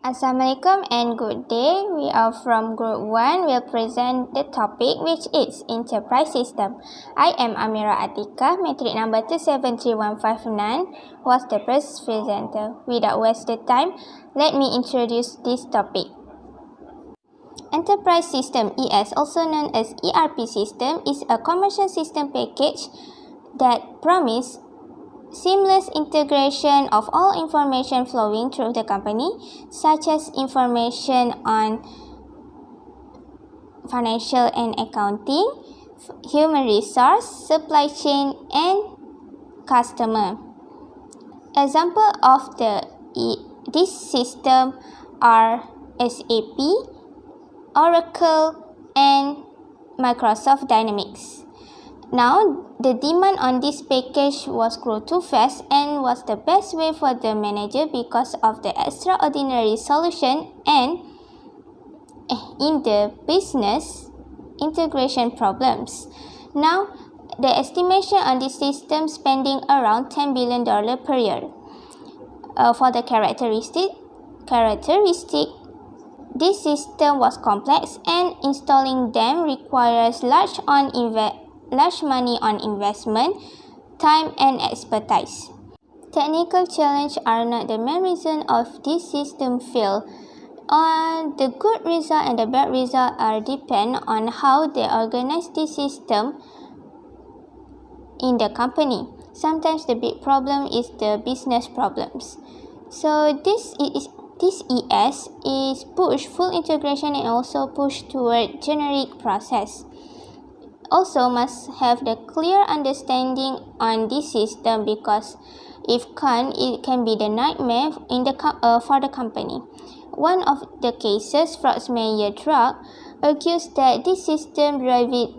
Assalamualaikum and good day. We are from Group 1. We'll present the topic which is Enterprise System. I am Amirah Atiqah, metric number 2731559, was the first presenter. Without wasting time, let me introduce this topic. Enterprise System ES, also known as ERP system, is a commercial system package that promises seamless integration of all information flowing through the company, such as information on financial and accounting, human resource, supply chain, and customer. Example of this system are SAP, Oracle, and Microsoft Dynamics. Now, the demand on this package was grow too fast and was the best way for the manager because of the extraordinary solution and in the business integration problems. Now, the estimation on this system spending around $10 billion per year. For the characteristic, this system was complex and installing them requires large money on investment, time, and expertise. Technical challenges are not the main reason of this system fail. The good result and the bad result are depend on how they organize this system in the company. Sometimes the big problem is the business problems. So this ES is push full integration and also push toward generic process. Also must have the clear understanding on this system because if can't, it can be the nightmare for the company. One of the cases, Frost Mayer Drug, argues that this system drive him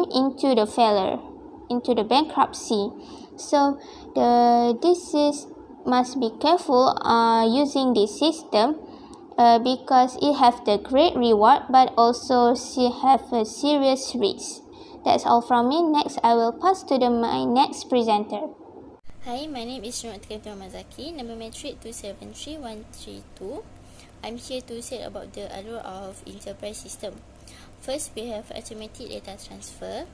into the failure, into the bankruptcy. So must be careful using this system. Because it have the great reward but also have a serious risk. That's all from me. Next, I will pass to my next presenter. Hi, my name is Nurul Zakiy, number metric 273132. I'm here to say about the allure of enterprise system. First, we have automatic data transfer,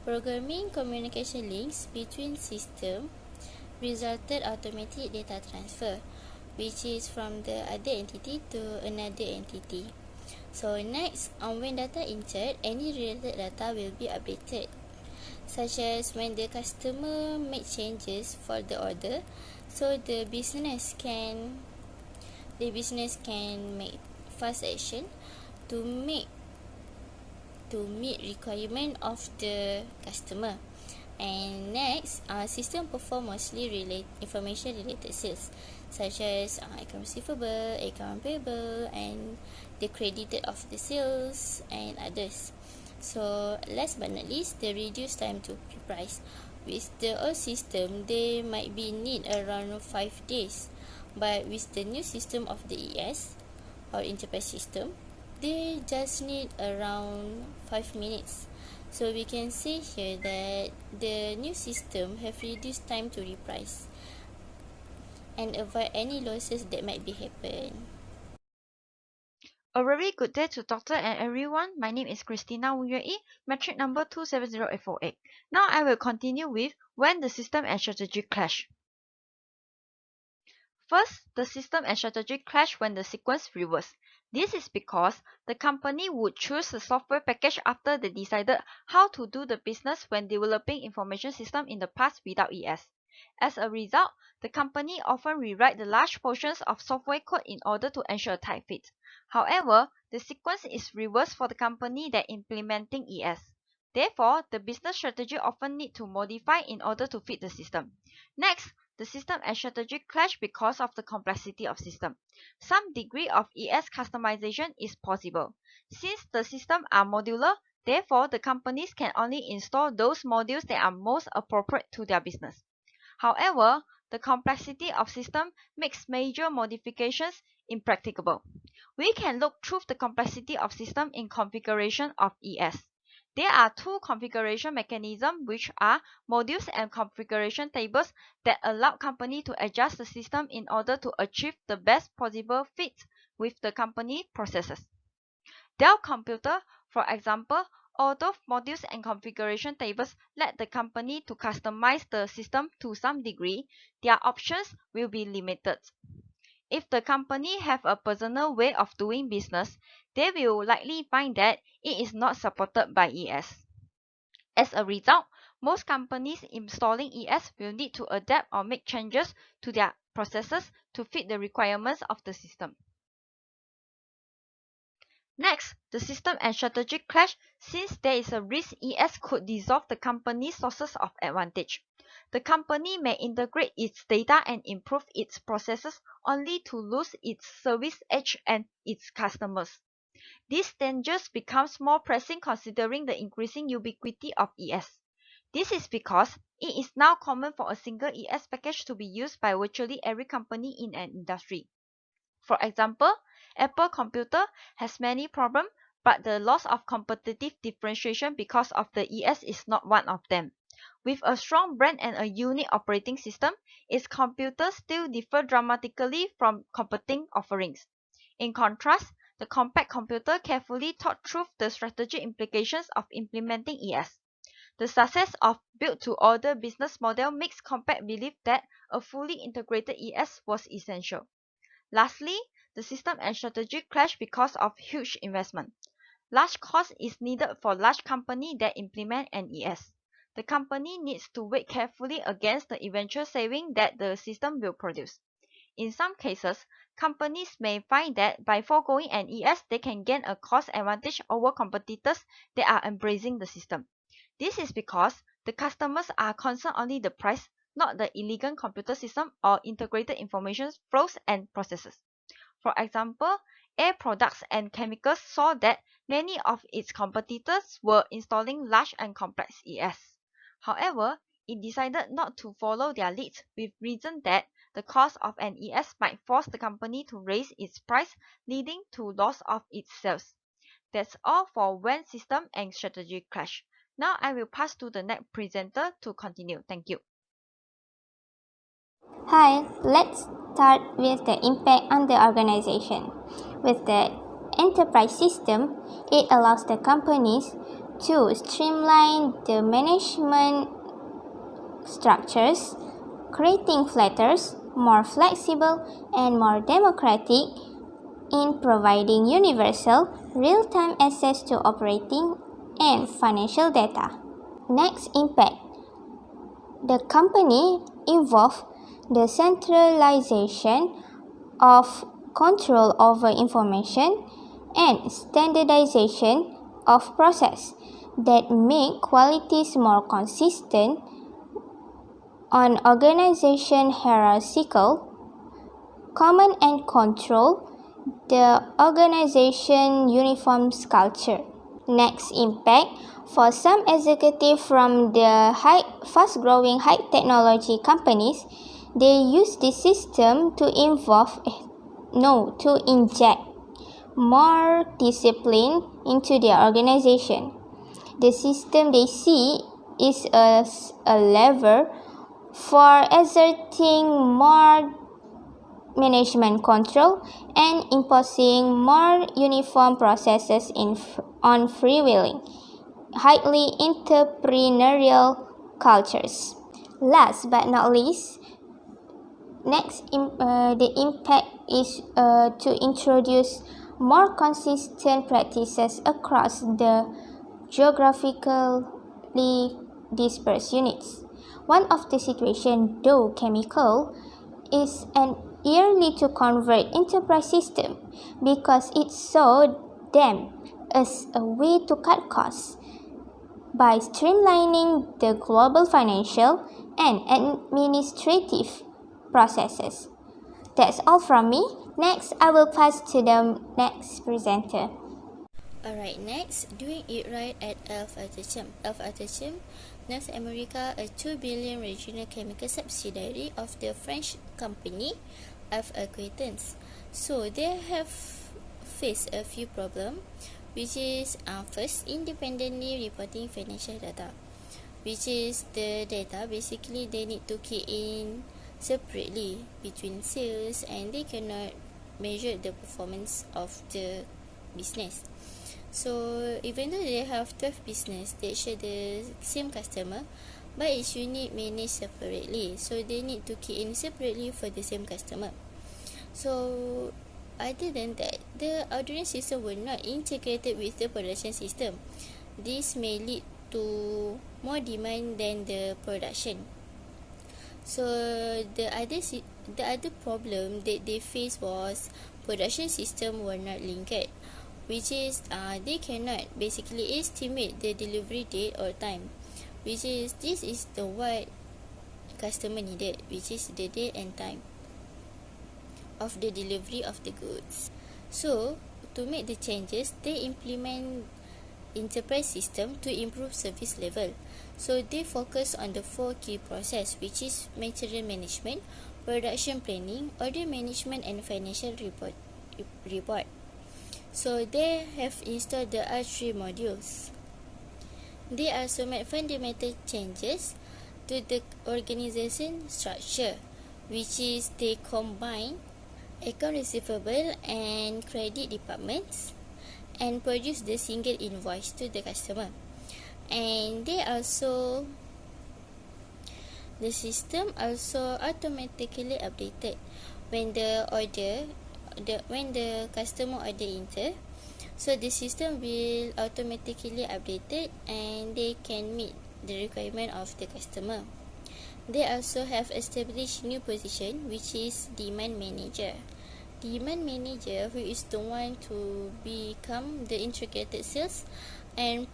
programming communication links between systems resulted automatic data transfer, which is from the other entity to another entity. So next, when data entered, any related data will be updated, such as when the customer make changes for the order, so the business can make fast action to meet requirement of the customer. And next, system perform mostly information related sales, such as account receivable, account payable, and the credited of the sales and others. So last but not least, the reduced time to price. With the old system, they might be need around 5 days, but with the new system of the ES or enterprise system, they just need around 5 minutes. So we can see here that the new system have reduced time to reprice and avoid any losses that might be happen. A very good day to doctor and everyone. My name is Christina Won Yuet Yee, metric number 270848. Now I will continue with when the system and strategy clash. First, the system and strategy clash when the sequence reverse. This is because the company would choose a software package after they decided how to do the business when developing information system in the past without ES. As a result, the company often rewrite the large portions of software code in order to ensure a tight fit. However, the sequence is reversed for the company that implementing ES. Therefore, the business strategy often need to modify in order to fit the system. Next, the system and strategy clash because of the complexity of system. Some degree of ES customization is possible. Since the systems are modular, therefore the companies can only install those modules that are most appropriate to their business. However, the complexity of system makes major modifications impracticable. We can look through the complexity of system in configuration of ES. There are two configuration mechanisms, which are modules and configuration tables, that allow company to adjust the system in order to achieve the best possible fit with the company processes. Dell Computer, for example, although modules and configuration tables let the company to customize the system to some degree, their options will be limited. If the company have a personal way of doing business, they will likely find that it is not supported by ES. As a result, most companies installing ES will need to adapt or make changes to their processes to fit the requirements of the system. Next, the system and strategy clash. Since there is a risk ES could dissolve the company's sources of advantage. The company may integrate its data and improve its processes only to lose its service edge and its customers. These dangers becomes more pressing considering the increasing ubiquity of ES. This is because it is now common for a single ES package to be used by virtually every company in an industry. For example, Apple Computer has many problems, but the loss of competitive differentiation because of the ES is not one of them. With a strong brand and a unique operating system, its computers still differ dramatically from competing offerings. In contrast, the compact computer carefully thought through the strategic implications of implementing ES. The success of built-to-order business model makes Compact believe that a fully integrated ES was essential. Lastly, the system and strategy clash because of huge investment. Large cost is needed for large company that implement an ES. The company needs to weigh carefully against the eventual saving that the system will produce. In some cases, companies may find that by foregoing an ES, they can gain a cost advantage over competitors that are embracing the system. This is because the customers are concerned only the price, not the elegant computer system or integrated information flows and processes. For example, Air Products and Chemicals saw that many of its competitors were installing large and complex ES. However, it decided not to follow their lead with reason that the cost of an ES might force the company to raise its price, leading to loss of its sales. That's all for when system and strategy clash. Now I will pass to the next presenter to continue. Thank you. Hi, let's start with the impact on the organization. With the enterprise system, it allows the companies to streamline the management structures, creating flatter, more flexible, and more democratic in providing universal, real-time access to operating and financial data. Next impact. The company involves the centralization of control over information and standardization of process that make qualities more consistent on organization hierarchical, common and control the organization uniform culture. Next impact. For some executives from the fast-growing high technology companies, they use this system to inject more discipline into their organization. The system they see is as a lever for exerting more management control and imposing more uniform processes on freewheeling, highly entrepreneurial cultures. Last but not least, the impact is to introduce more consistent practices across the geographically dispersed units. One of the situations, though chemical, is an yearly to convert enterprise system because it saw them as a way to cut costs by streamlining the global financial and administrative processes. That's all from me. Next, I will pass to the next presenter. Alright, next, doing it right at Atiqah. Atiqah, North America, a 2 billion regional chemical subsidiary of the French company of acquaintance. So they have faced a few problems which is first, independently reporting financial data, which is the data basically they need to key in separately between sales, and they cannot measure the performance of the business. So even though they have 12 business, they share the same customer, but each unit managed separately, so they need to key in separately for the same customer. So other than that, the ordering system were not integrated with the production system. This may lead to more demand than the production. So the other problem that they faced was production system were not linked, which is they cannot basically estimate the delivery date or time, which is this is the what customer needed, which is the date and time of the delivery of the goods. So to make the changes, they implement enterprise system to improve service level. So they focus on the 4 key process, which is material management, production planning, order management, and financial report. So they have installed the R3 modules. They also made fundamental changes to the organization structure, which is they combine account receivable and credit departments and produce the single invoice to the customer. And the system also automatically updated when the customer order enter. So the system will automatically updated, and they can meet the requirement of the customer. They also have established new position, which is demand manager. Demand manager, who is the one to become the integrated sales and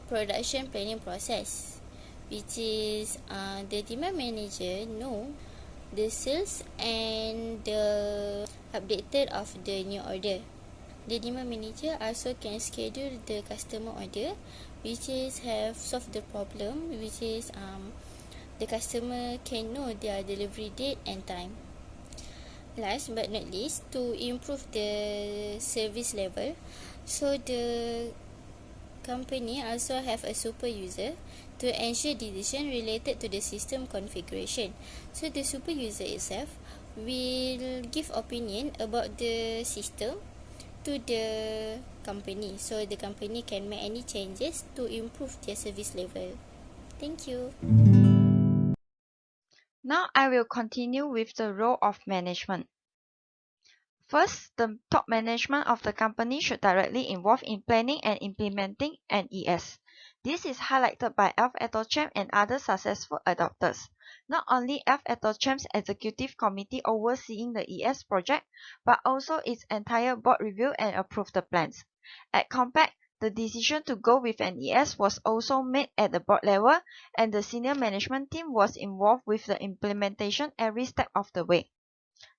production planning process, which is the demand manager know the sales and the updated of the new order. The demand manager also can schedule the customer order, which is have solved the problem, which is the customer can know their delivery date and time. Last but not least, to improve the service level, so the company also have a super user to ensure decision related to the system configuration. So the super user itself will give opinion about the system to the company, so the company can make any changes to improve their service level. Thank you. Now I will continue with the role of management. First, the top management of the company should directly involve in planning and implementing NES. This is highlighted by A212 and other successful adopters. Not only A212's executive committee overseeing the ES project, but also its entire board review and approve the plans. At Compact, the decision to go with an ES was also made at the board level, and the senior management team was involved with the implementation every step of the way.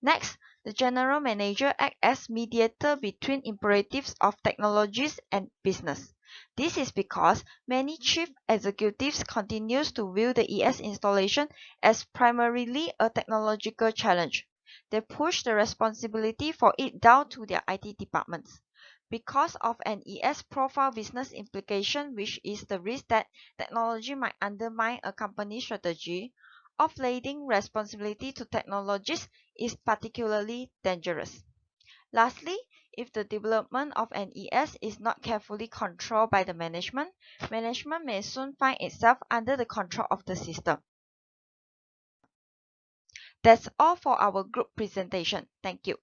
Next, the general manager acts as mediator between imperatives of technologies and business. This is because many chief executives continue to view the ES installation as primarily a technological challenge. They push the responsibility for it down to their IT departments. Because of an ES profile business implication, which is the risk that technology might undermine a company's strategy, offloading responsibility to technologists is particularly dangerous. Lastly, if the development of an ES is not carefully controlled by the management may soon find itself under the control of the system. That's all for our group presentation. Thank you.